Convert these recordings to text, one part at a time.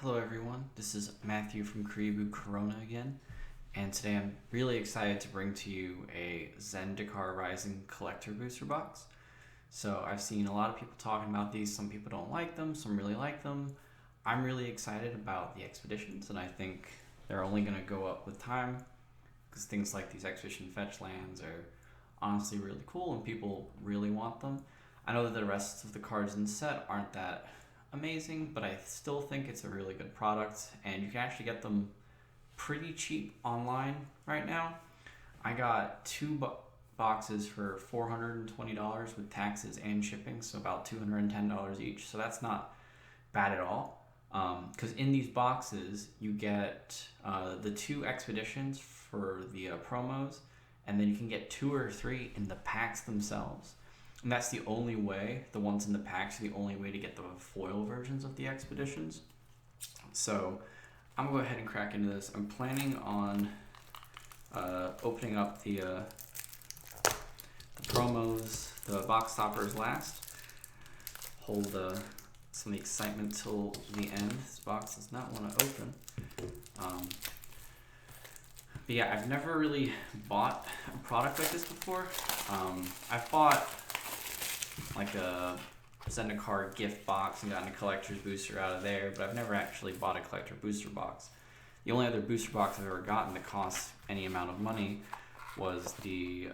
Hello everyone, this is Matthew from Karibu Corona again, and today I'm really excited to bring to you a Zendikar Rising Collector Booster Box. So I've seen a lot of people talking about these, some people don't like them, some really like them. I'm really excited about the expeditions, and I think they're only going to go up with time, because things like these expedition fetch lands are honestly really cool and people really want them. I know that the rest of the cards in the set aren't that amazing, but I still think it's a really good product, and you can actually get them pretty cheap online right now. I got two boxes for $420 with taxes and shipping, so about $210 each, so that's not bad at all. Because in these boxes you get the two expeditions for the promos, and then you can get 2 or 3 in the packs themselves. And that's the only way, the ones in the packs are the only way to get the foil versions of the expeditions. So I'm going to go ahead and crack into this. I'm planning on opening up the promos, the box toppers last. Hold some of the excitement till the end. This box does not want to open. But yeah, I've never really bought a product like this before. I've bought like a Zendikar gift box and gotten a collector's booster out of there, but I've never actually bought a collector booster box. The only other booster box I've ever gotten that cost any amount of money was the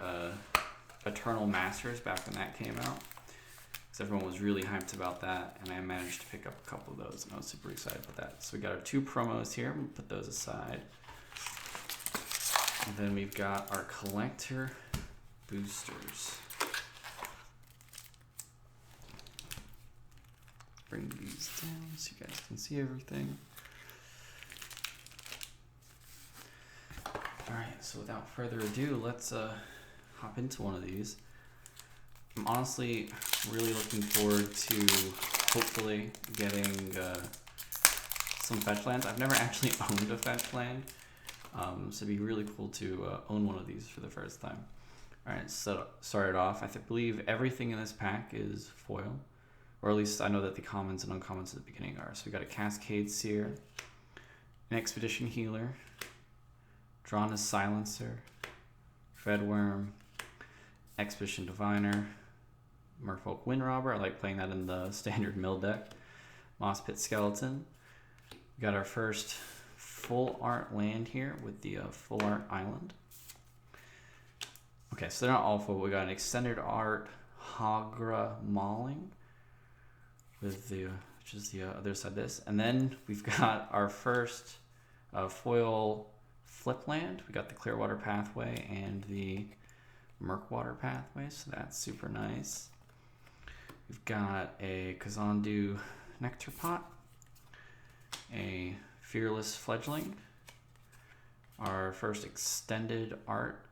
Eternal Masters back when that came out, because everyone was really hyped about that, and I managed to pick up a couple of those, and I was super excited about that. So we got our 2 promos here. I'm going to put those aside. And then we've got our collector boosters. Bring these down so you guys can see everything. Alright, so without further ado, let's hop into one of these. I'm honestly really looking forward to hopefully getting some fetch lands. I've never actually owned a fetch land, so it'd be really cool to own one of these for the first time. Alright, so started off, I believe everything in this pack is foil. Or at least I know that the commons and uncommons at the beginning are. So we got a Cascade Seer, an Expedition Healer, Drawn as Silencer, Fedworm, Expedition Diviner, Merfolk Windrobber. I like playing that in the standard mill deck. Moss Pit Skeleton. We got our first full art land here with the full art island. Okay, so they're not all full. We got an extended art Hagra Mauling, with the, which is the other side of this. And then we've got our first foil flip land. We got the Clearwater Pathway and the Murkwater Pathway, so that's super nice. We've got a Kazandu Nectar Pot, a Fearless Fledgling, our first extended art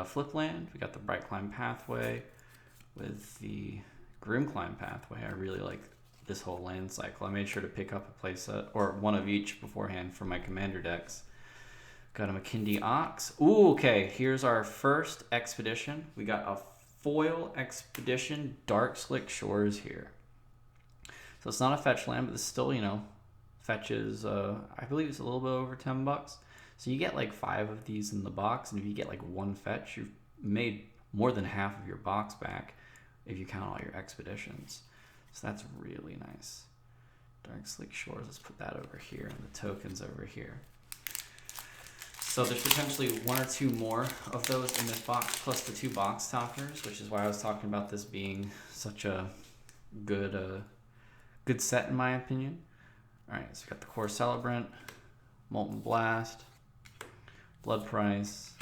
flip land. We got the Bright Climb Pathway with the Grim Climb Pathway. I really like this whole land cycle. I made sure to pick up a playset, or one of each beforehand for my commander decks. Got a McKindy Ox. Ooh, okay, here's our first expedition. We got a foil expedition Dark Slick Shores here. So it's not a fetch land, but it's still, you know, fetches, I believe it's a little bit over $10. So you get like 5 of these in the box, and if you get like 1 fetch, you've made more than half of your box back if you count all your expeditions. So that's really nice. Dark Slick Shores, let's put that over here, and the tokens over here. So there's potentially 1 or 2 more of those in this box, plus the 2 box toppers, which is why I was talking about this being such a good good set in my opinion. Alright, so we got the Core Celebrant, Molten Blast, Blood Price,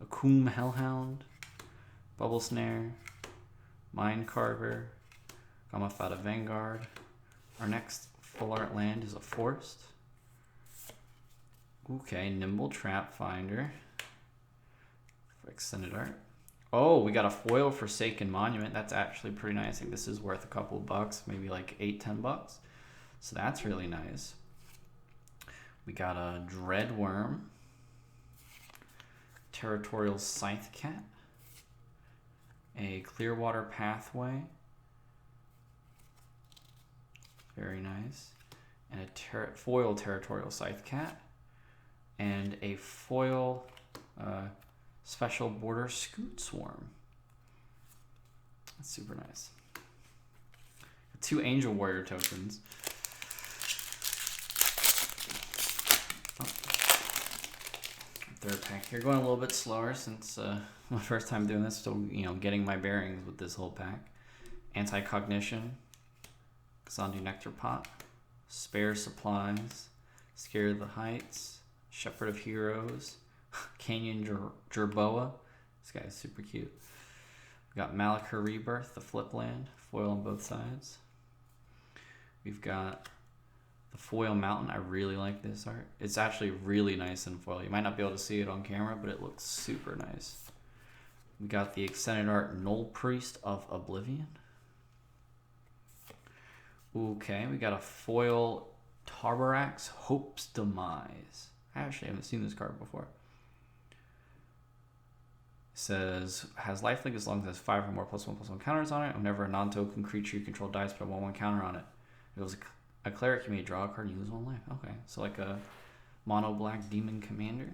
Akum Hellhound, Bubble Snare, Mind Carver, Gamafata Vanguard. Our next full art land is a Forest. Okay, Nimble Trap Finder for extended art. Oh, we got a foil Forsaken Monument. That's actually pretty nice. I think this is worth a couple of bucks, maybe like $8-10. So that's really nice. We got a Dreadworm, Territorial Scythe Cat, a Clearwater Pathway, very nice, and a foil Territorial Scythe Cat, and a foil Special Border Scoot Swarm. That's super nice. 2 Angel Warrior tokens. Third pack here, going a little bit slower since my first time doing this, still getting my bearings with this whole pack. Anti-Cognition, Xandu Nectar Pot, Spare Supplies, Scare the Heights, Shepherd of Heroes, Canyon Jerboa. This guy is super cute. We got Malachor Rebirth, the flip land, foil on both sides. We've got the Foil Mountain. I really like this art. It's actually really nice in foil. You might not be able to see it on camera, but it looks super nice. We got the extended art Null Priest of Oblivion. Okay, we got a foil Tarbarax Hope's Demise. I actually haven't seen this card before. It says, has lifelink as long as it has 5 or more +1/+1 counters on it. Whenever a non-token creature you control dies, put a 1/1 counter on it. If it was a cleric, you may draw a card and you lose 1 life. Okay, so like a mono black demon commander.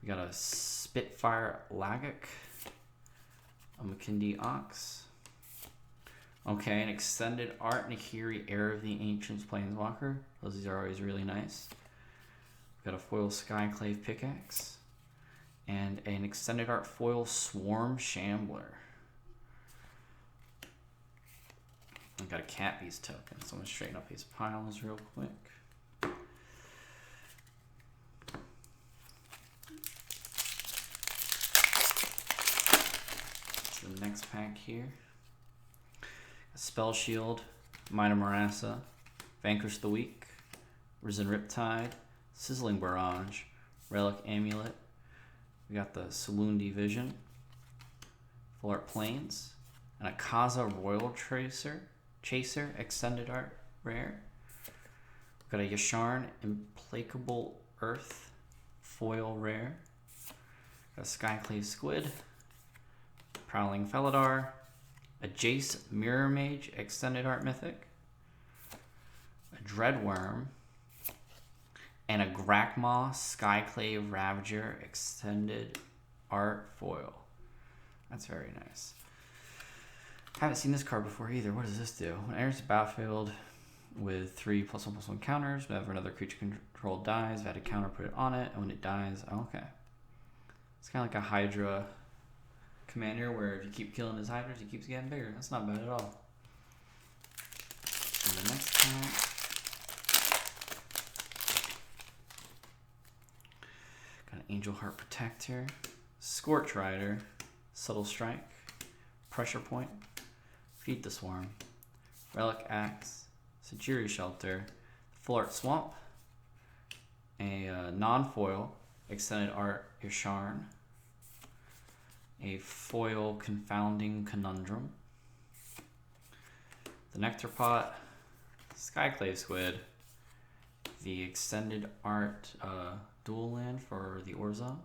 We got a Spitfire Lagak, a Makindi Ox. Okay, an extended art Nahiri, Heir of the Ancients Planeswalker. These are always really nice. We've got a foil Skyclave Pickaxe. And an extended art foil Swarm Shambler. I've got a Cat Beast token, so I'm going to straighten up these piles real quick. So the next pack here. Spell Shield, Might of Marassa, Vanquish the Weak, Risen Riptide, Sizzling Barrage, Relic Amulet. We got the Saloon Vision, Full Art Plains, and a Kaza Royal Chaser, Extended Art Rare. We've got a Yasharn Implacable Earth, Foil Rare. Got a Skyclave Squid, Prowling Felidar, a Jace Mirror Mage Extended Art Mythic, a Dreadworm, and a Grakmaw Skyclave Ravager Extended Art Foil. That's very nice. Haven't seen this card before either. What does this do? When it enters the battlefield with 3 +1/+1 counters, whenever another creature controlled dies, if I had a counter, put it on it, and when it dies, okay. It's kind of like a Hydra commander where if you keep killing his Hydras, he keeps getting bigger. That's not bad at all. And the next pack. Got an Angel Heart Protector, Scorch Rider, Subtle Strike, Pressure Point, Feed the Swarm, Relic Axe, Sajiri Shelter, Full Art Swamp, a non-foil Extended Art Yasharn, a foil Confounding Conundrum, the Nectar Pot, Skyclave Squid, the Extended Art Dual Land for the Orzhov,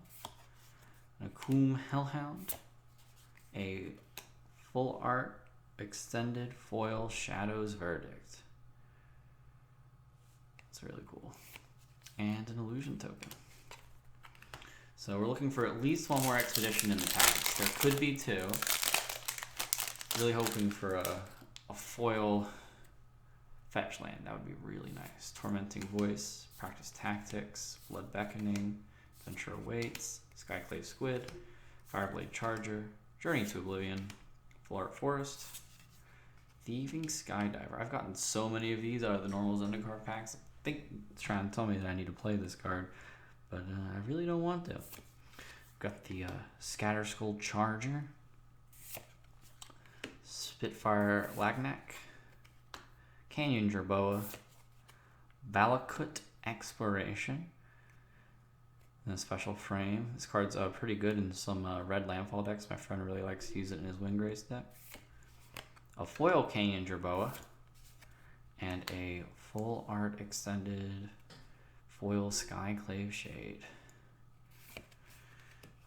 a Koom Hellhound, a Full Art Extended Foil Shadows Verdict. That's really cool. And an Illusion token. So we're looking for at least 1 more Expedition in the packs. There could be 2. Really hoping for a foil fetch land. That would be really nice. Tormenting Voice, Practice Tactics, Blood Beckoning, Adventure Awaits, Skyclave Squid, Fireblade Charger, Journey to Oblivion, Full Art Forest, Thieving Skydiver. I've gotten so many of these out of the normal Zendikar packs. I think it's trying to tell me that I need to play this card, but I really don't want to. Got the Scatterskull Charger, Spitfire Lagnak, Canyon Jerboa, Valakut Exploration, and a special frame. This card's pretty good in some red landfall decks. My friend really likes to use it in his Windgrace deck. A foil Canyon Jerboa, and a full art extended foil Skyclave Shade.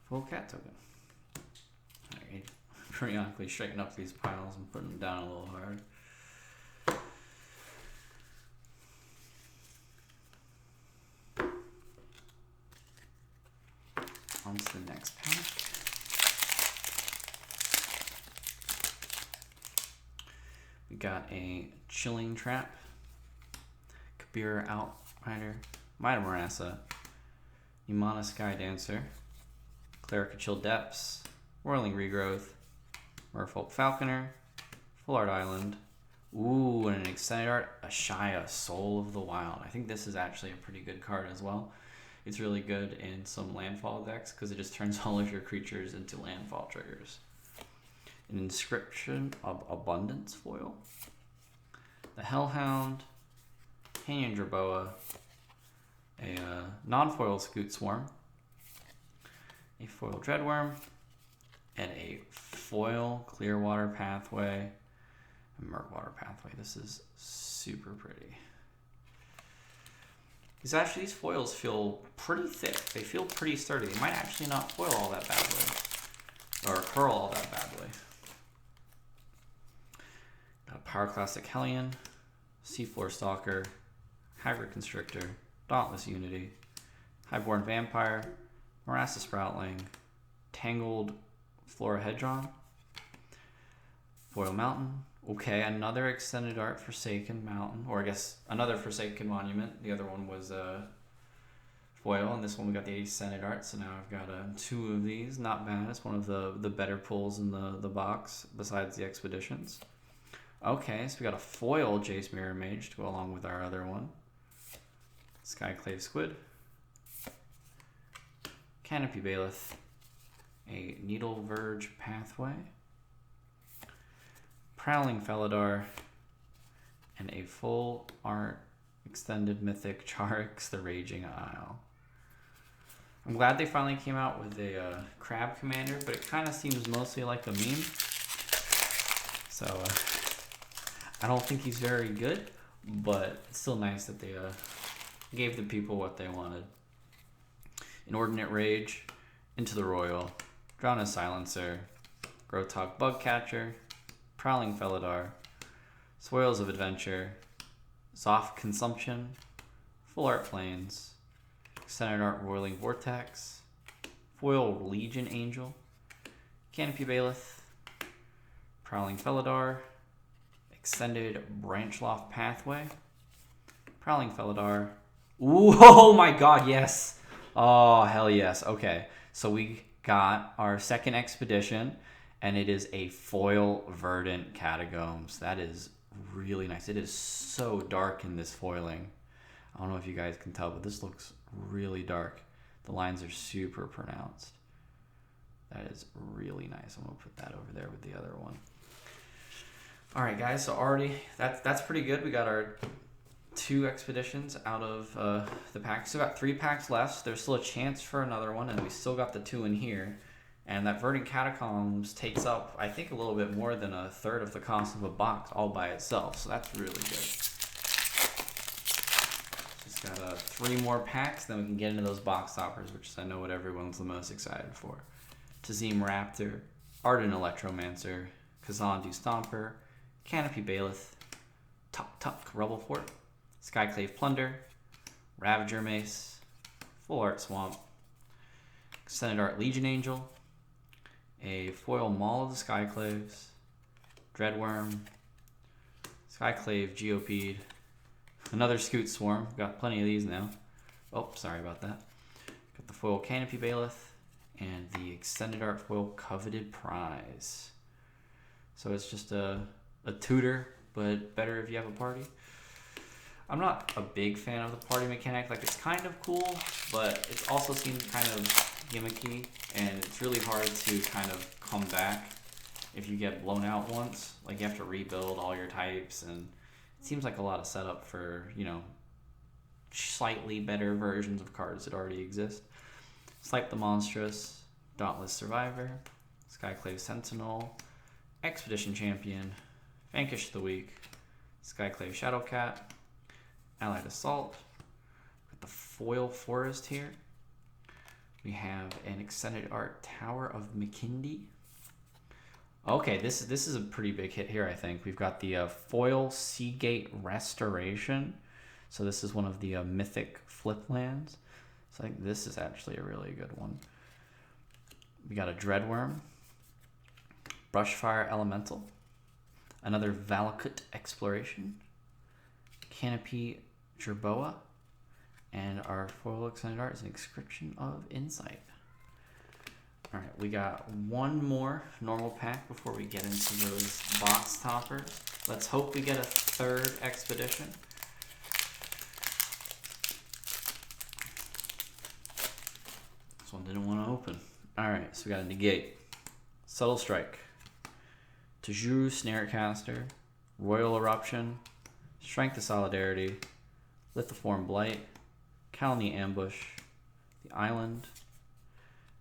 Full cat token. Alright, periodically straighten up these piles and put them down a little hard. On to the next pack. We got a Chilling Trap, Kabir Outrider, Mida Marassa, Imana Sky Dancer, Cleric Chill Depths, Whirling Regrowth, Merfolk Falconer, Full Art Island. Ooh, and an extended art, Ashaya, Soul of the Wild. I think this is actually a pretty good card as well. It's really good in some landfall decks because it just turns all of your creatures into landfall triggers. An Inscription of Abundance foil, the Hellhound, Canyon Jerboa, a non-foil Scoot Swarm, a foil Dreadworm, and a foil Clearwater Pathway, and Murkwater Pathway. This is super pretty. These foils feel pretty thick. They feel pretty sturdy. They might actually not foil all that badly, or curl all that badly. Got Power Classic Hellion, Seafloor Stalker, Hybrid Constrictor, Dauntless Unity, Highborn Vampire, Marassa Sproutling, Tangled Flora Hedron, Foil Mountain. Okay, another extended art Forsaken Mountain, or I guess another Forsaken Monument. The other one was foil, and this one we got the extended art. So now I've got 2 of these. Not bad. It's one of the better pulls in the box besides the Expeditions. Okay, so we got a foil Jace Mirror Mage to go along with our other one. Skyclave Squid, Canopy Bailiff, a Needle Verge Pathway, Prowling Felidar, and a full art extended mythic Charix the Raging Isle. I'm glad they finally came out with a crab commander, but it kind of seems mostly like a meme. So I don't think he's very good, but it's still nice that they gave the people what they wanted. Inordinate Rage, Into the Royal, Drown as Silencer, Grotog Bugcatcher, Prowling Felidar, Spoils of Adventure, Zoth Consumption, Full Art Plains, Extended Art Roiling Vortex, Foil Legion Angel, Canopy Bailiff, Prowling Felidar, Extended Branchloft Pathway, Prowling Felidar. Ooh, oh my god, yes! Oh, hell yes. Okay, so we got our second expedition, and it is a foil Verdant Catacombs. That is really nice. It is so dark in this foiling. I don't know if you guys can tell, but this looks really dark. The lines are super pronounced. That is really nice. I'm gonna put that over there with the other one. All right, guys. So already that's pretty good. We got our 2 expeditions out of the pack. Still got 3 packs left. There's still a chance for another one, and we still got the 2 in here. And that Verdant Catacombs takes up, I think, a little bit more than a third of the cost of a box all by itself. So that's really good. Just got 3 more packs, then we can get into those box toppers, which is, I know, what everyone's the most excited for. Tazim Raptor, Arden Electromancer, Kazandu Stomper, Canopy Bailiff, Tuk Rubble Fort, Skyclave Plunder, Ravager Mace, Full Art Swamp, Extended Art Legion Angel, a foil Maul of the Skyclaves, Dreadworm, Skyclave Geopede, another Scoot Swarm. Got plenty of these now. Oh, sorry about that. Got the foil Canopy Bailiff and the extended art foil Coveted Prize. So it's just a tutor, but better if you have a party. I'm not a big fan of the party mechanic. Like, it's kind of cool, but it also seems kind of gimmicky, and it's really hard to kind of come back if you get blown out once. Like, you have to rebuild all your types, and it seems like a lot of setup for, you know, slightly better versions of cards that already exist. Slipe the Monstrous, Dauntless Survivor, Skyclave Sentinel, Expedition Champion, Vanquish the Weak, Skyclave Shadowcat, Allied Assault. Got the foil Forest here. We have an extended art Tower of Makindi. Okay, this is a pretty big hit here, I think. We've got the foil Seagate Restoration. So this is one of the mythic flip lands. So I think this is actually a really good one. We got a Dreadworm, Brushfire Elemental, another Valakut Exploration, Canopy Jerboa, and our foil extended art is an Inscription of Insight. All right, we got one more normal pack before we get into those box toppers. Let's hope we get a third expedition. This one didn't want to open. All right, so we got a Negate, Subtle Strike, Tajuru Snarecaster, Royal Eruption, Strength of Solidarity, Lithiform Blight, Calumny Ambush, the Island,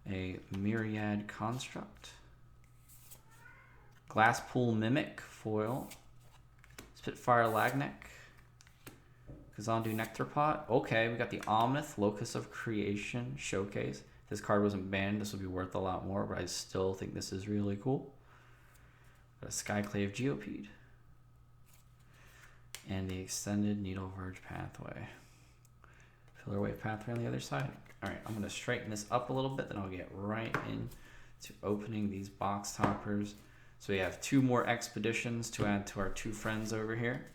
a Myriad Construct, Glasspool Mimic Foil, Spitfire Lagneck, Kazandu Nectarpot. Okay, we got the Omnith Locus of Creation Showcase. If this card wasn't banned, this would be worth a lot more, but I still think this is really cool. Got a Skyclave Geopede, and the Extended Needle Verge Pathway. Filler Wave Pathway on the other side. All right, I'm going to straighten this up a little bit, then I'll get right into opening these box toppers. So we have two more expeditions to add to our two friends over here.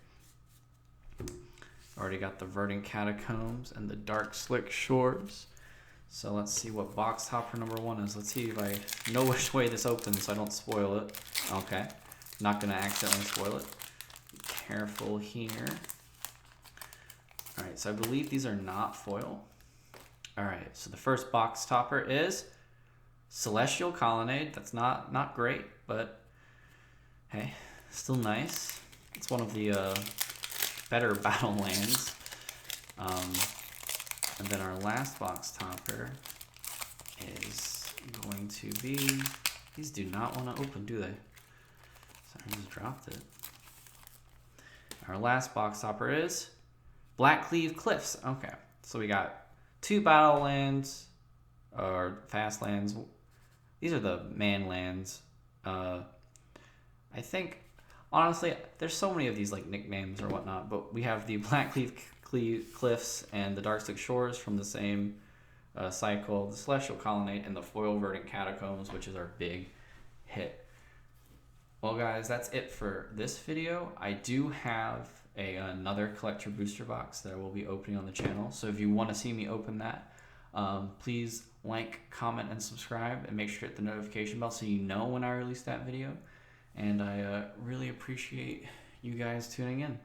Already got the Verdant Catacombs and the Dark Slick Shores. So let's see what box topper number one is. Let's see if I know which way this opens so I don't spoil it. Okay, not going to accidentally spoil it. Be careful here. All right, so I believe these are not foil. All right, so the first box topper is Celestial Colonnade. That's not great, but hey, still nice. It's one of the better battle lands. And then our last box topper is going to be, these do not want to open, do they? Sorry, I just dropped it. Our last box topper is Blackcleave Cliffs. Okay, so we got two battle lands, or fast lands. These are the man lands. I think, honestly, there's so many of these like nicknames or whatnot, but we have the Blackcleave Cliffs and the Darkslick Shores from the same cycle, the Celestial Colonnade, and the Foil Verdant Catacombs, which is our big hit. Well, guys, that's it for this video. I do have another collector booster box that I will be opening on the channel, so if you want to see me open that, please like, comment, and subscribe, and make sure to hit the notification bell so you know when I release that video. And I really appreciate you guys tuning in.